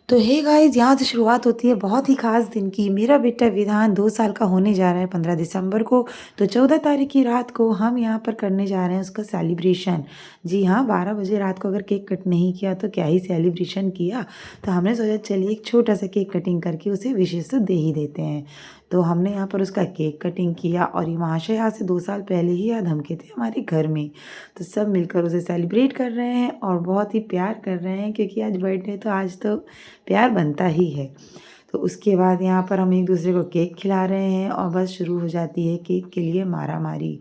तो hey guys, यहाँ से शुरुआत होती है बहुत ही ख़ास दिन की। मेरा बेटा विधान 2 साल का होने जा रहा है 15 दिसंबर को। तो 14 तारीख की रात को हम यहाँ पर करने जा रहे हैं उसका सेलिब्रेशन। जी हाँ, 12 बजे रात को अगर केक कट नहीं किया तो क्या ही सेलिब्रेशन किया। तो हमने सोचा चलिए एक छोटा-सा केक कटिंग करके उसे विशेष तो दे ही देते हैं। तो हमने यहाँ पर उसका केक कटिंग किया और ये महाशय आज से 2 साल पहले ही आ धमके थे हमारे घर में। तो सब मिलकर उसे सेलिब्रेट कर रहे हैं और बहुत ही प्यार कर रहे हैं, क्योंकि आज बर्थडे तो आज तो प्यार बनता ही है। तो उसके बाद यहाँ पर हम एक-दूसरे को केक खिला रहे हैं और बस शुरू हो जाती है केक के लिए मारा-मारी।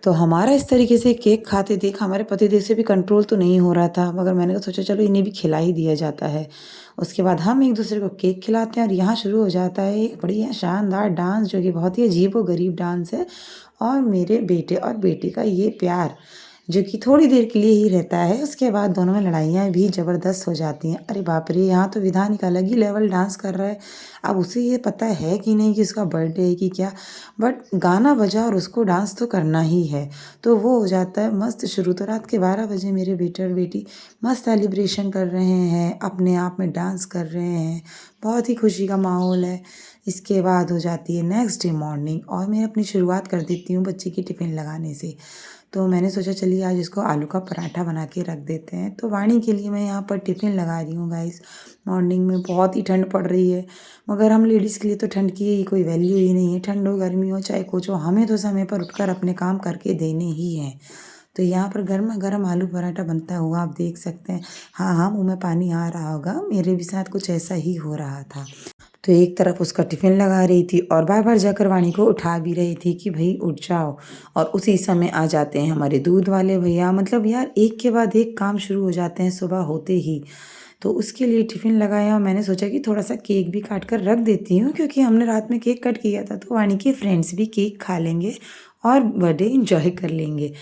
तो हमारा इस तरीके से केक खाते देख हमारे पतिदेव से भी कंट्रोल तो नहीं हो रहा था, मगर मैंने सोचा चलो इन्हें भी खिला ही दिया जाता है। उसके बाद हम एक-दूसरे को केक खिलाते हैं और यहाँ शुरू हो जाता है एक बढ़िया शानदार डांस, जो कि बहुत ही अजीब-ओ-गरीब डांस है। और मेरे बेटे और बेटी का ये प्यार, जो कि थोड़ी देर के लिए ही रहता है, उसके बाद दोनों में लड़ाइयाँ भी ज़बरदस्त हो जाती हैं। अरे बाप रे! यहाँ तो विधान एक अलग ही लेवल डांस कर रहा है। अब उसे ये पता है कि नहीं कि उसका बर्थडे है कि क्या, बट गाना बजा और उसको डांस तो करना ही है। तो वो हो जाता है मस्त शुरू। तो रात के 12 बजे मेरे बेटे और बेटी मस्त सेलिब्रेशन कर रहे हैं, अपने आप में डांस कर रहे हैं, बहुत ही खुशी का माहौल है। इसके बाद हो जाती है नेक्स्ट डे मॉर्निंग और मैं अपनी शुरुआत कर देती हूँ बच्चे की टिफ़िन लगाने से। तो मैंने सोचा चलिए आज इसको आलू का पराठा बना के रख देते हैं। तो वाणी के लिए मैं यहाँ पर टिफ़िन लगा रही हूँ गाइस। मॉर्निंग में बहुत ही ठंड पड़ रही है, मगर हम लेडीज़ के लिए तो ठंड की कोई वैल्यू ही नहीं है। ठंड हो, गर्मी हो, चाहे कुछ हो, हमें तो समय पर उठकर अपने काम करके देने ही हैं। तो यहाँ पर गरमा-गरम आलू पराठा बनता हुआ आप देख सकते हैं। हाँ, हाँ, मुँह में पानी आ रहा होगा, मेरे भी साथ कुछ ऐसा ही हो रहा था। तो एक तरफ उसका टिफ़िन लगा रही थी और बार-बार जाकर वाणी को उठा भी रही थी कि भई उठ जाओ। और उसी समय आ जाते हैं हमारे दूध वाले भैया। मतलब यार एक के बाद एक काम शुरू हो जाते हैं सुबह होते ही। तो उसके लिए टिफ़िन लगाया और मैंने सोचा कि थोड़ा-सा केक भी काट कर रख देती हूँ, क्योंकि हमने रात में केक कट किया था, तो वाणी के फ्रेंड्स भी केक खा लेंगे और बर्थडे एन्जॉय कर लेंगे।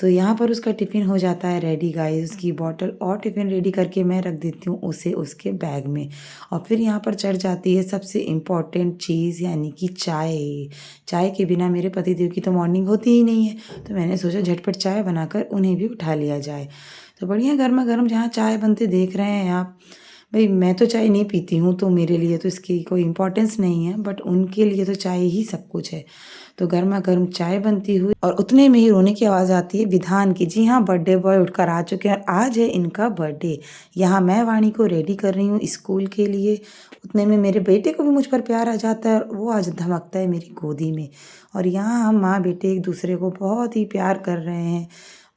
तो यहाँ पर उसका टिफ़िन हो जाता है रेडी गाइस। उसकी बॉटल और टिफ़िन रेडी करके मैं रख देती हूँ उसे उसके बैग में। और फिर यहाँ पर चढ़ जाती है सबसे इम्पोर्टेंट चीज़, यानी कि चाय। चाय के बिना मेरे पतिदेव की तो मॉर्निंग होती ही नहीं है। तो मैंने सोचा झटपट चाय बनाकर उन्हें भी उठा लिया जाए। तो बढ़िया गरमा-गरम जहाँ चाय बनते देख रहे हैं आप। भई मैं तो चाय नहीं पीती हूँ, तो मेरे लिए तो इसकी कोई इम्पोर्टेंस नहीं है, बट उनके लिए तो चाय ही सब कुछ है। तो गरमा-गरम चाय बनती हुई और उतने में ही रोने की आवाज़ आती है विधान की। जी हाँ, बर्थडे बॉय उठकर आ चुके हैं और आज है इनका बर्थडे। यहाँ मैं वाणी को रेडी कर रही हूँ स्कूल के लिए। उतने में मेरे बेटे को भी मुझ पर प्यार आ जाता है और वो आज धमकता है मेरी गोदी में। और यहाँ हम माँ-बेटे एक-दूसरे को बहुत ही प्यार कर रहे हैं।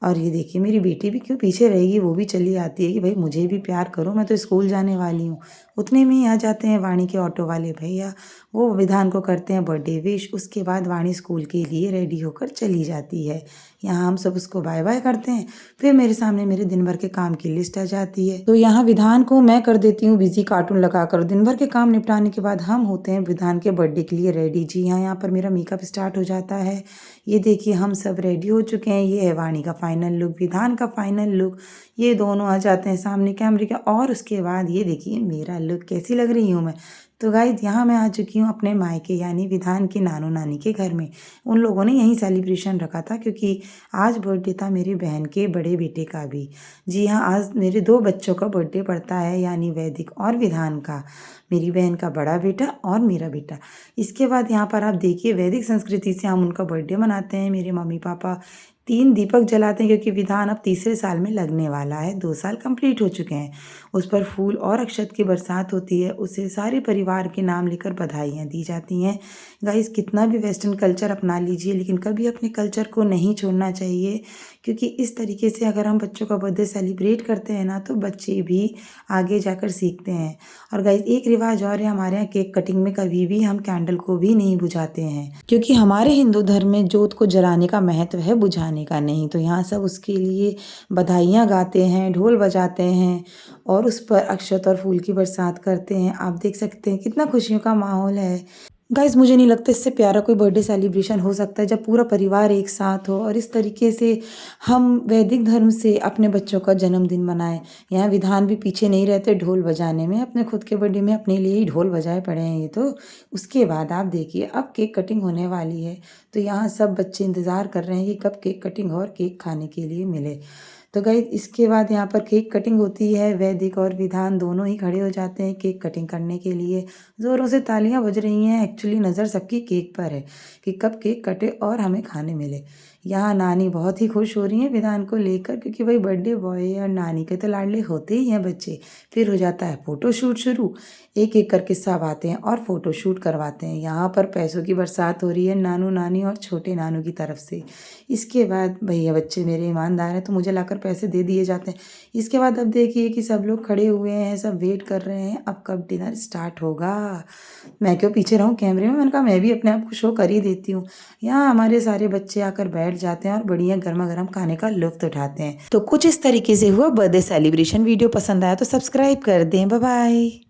और ये देखिए मेरी बेटी भी क्यों पीछे रहेगी, वो भी चली आती है कि भाई मुझे भी प्यार करो, मैं तो स्कूल जाने वाली हूँ। उतने में ही आ जाते हैं वाणी के ऑटो वाले भैया। वो विधान को करते हैं बर्थडे विश। उसके बाद वाणी स्कूल के लिए रेडी होकर चली जाती है। यहाँ हम सब उसको बाय बाय करते हैं। फिर मेरे सामने मेरे दिन भर के काम की लिस्ट आ जाती है। तो यहाँ विधान को मैं कर देती हूँ बिजी कार्टून लगाकर। दिन भर के काम निपटाने के बाद हम होते हैं विधान के बर्थडे के लिए रेडी। जी हाँ, यहाँ पर मेरा मेकअप स्टार्ट हो जाता है। ये देखिए हम सब रेडी हो चुके हैं। ये है वाणी का फाइनल लुक, विधान का फाइनल लुक। ये दोनों आ जाते हैं सामने कैमरे के और उसके बाद ये देखिए मेरा लुक कैसी लग रही हूँ मैं। तो गाइस यहाँ मैं आ चुकी हूँ अपने मायके यानी विधान के नानू-नानी के घर में। उन लोगों ने यहीं सेलिब्रेशन रखा था, क्योंकि आज बर्थडे था मेरी बहन के बड़े बेटे का भी। जी हाँ, आज मेरे 2 बच्चों का बर्थडे पड़ता है, यानी वैदिक और विधान का। मेरी बहन का बड़ा बेटा और मेरा बेटा। इसके बाद यहाँ पर आप देखिए वैदिक संस्कृति से हम उनका बर्थडे मनाते हैं। मेरे मम्मी-पापा 3 दीपक जलाते हैं, क्योंकि विधान अब तीसरे साल में लगने वाला है। 2 साल कंप्लीट हो चुके हैं। उस पर फूल और अक्षत की बरसात होती है। उसे सारे परिवार के नाम लेकर बधाइयाँ दी जाती हैं। गाइस कितना भी वेस्टर्न कल्चर अपना लीजिए, लेकिन कभी अपने कल्चर को नहीं छोड़ना चाहिए, क्योंकि इस तरीके से अगर हम बच्चों का बर्थडे सेलिब्रेट करते हैं ना, तो बच्चे भी आगे जाकर सीखते हैं। और गाइस एक रिवाज और है हमारे यहाँ, केक कटिंग में कभी भी हम कैंडल को भी नहीं बुझाते हैं, क्योंकि हमारे हिंदू धर्म में जोत को जलाने का महत्व है, बुझाने का नहीं। तो यहाँ सब उसके लिए बधाइयाँ गाते हैं, ढोल बजाते हैं और उस पर अक्षत और फूल की बरसात करते हैं। आप देख सकते हैं कितना खुशियों का माहौल है। गाइस मुझे नहीं लगता इससे प्यारा कोई बर्थडे सेलिब्रेशन हो सकता है, जब पूरा परिवार एक साथ हो और इस तरीके से हम वैदिक धर्म से अपने बच्चों का जन्मदिन मनाएं। यहाँ विधान भी पीछे नहीं रहते ढोल बजाने में। अपने खुद के बर्थडे में अपने लिए ही ढोल बजाए पड़े हैं ये तो। उसके बाद आप देखिए अब केक कटिंग होने वाली है। तो यहाँ सब बच्चे इंतज़ार कर रहे हैं कि कब केक कटिंग और केक खाने के लिए मिले। तो गाइस इसके बाद यहाँ पर केक कटिंग होती है। वैदिक और विधान दोनों ही खड़े हो जाते हैं केक कटिंग करने के लिए। ज़ोरों से तालियां बज रही हैं। एक्चुअली नज़र सबकी केक पर है कि कब केक कटे और हमें खाने मिले। यहाँ नानी बहुत ही खुश हो रही हैं विधान को लेकर, क्योंकि भाई बर्थडे बॉय है और नानी के तो लाडले होते ही हैं बच्चे। फिर हो जाता है फ़ोटो शूट शुरू। एक एक करके सब आते हैं और फ़ोटो शूट करवाते हैं। यहाँ पर पैसों की बरसात हो रही है नानू नानी और छोटे नानू की तरफ से। इसके बाद भैया बच्चे मेरे ईमानदार हैं तो मुझे लाकर पैसे दे दिए जाते हैं। इसके बाद अब देखिए कि सब लोग खड़े हुए हैं, सब वेट कर रहे हैं अब कब डिनर स्टार्ट होगा। मैं क्यों पीछे रहूं कैमरे में, मैंने कहा मैं भी अपने आप को शो कर ही देती हूँ। यहाँ हमारे सारे बच्चे आकर बैठ जाते हैं और बढ़िया गर्मा गर्म खाने का लुत्फ उठाते हैं। तो कुछ इस तरीके से हुआ बर्थडे सेलिब्रेशन। वीडियो पसंद आया तो सब्सक्राइब कर दें। Bye bye.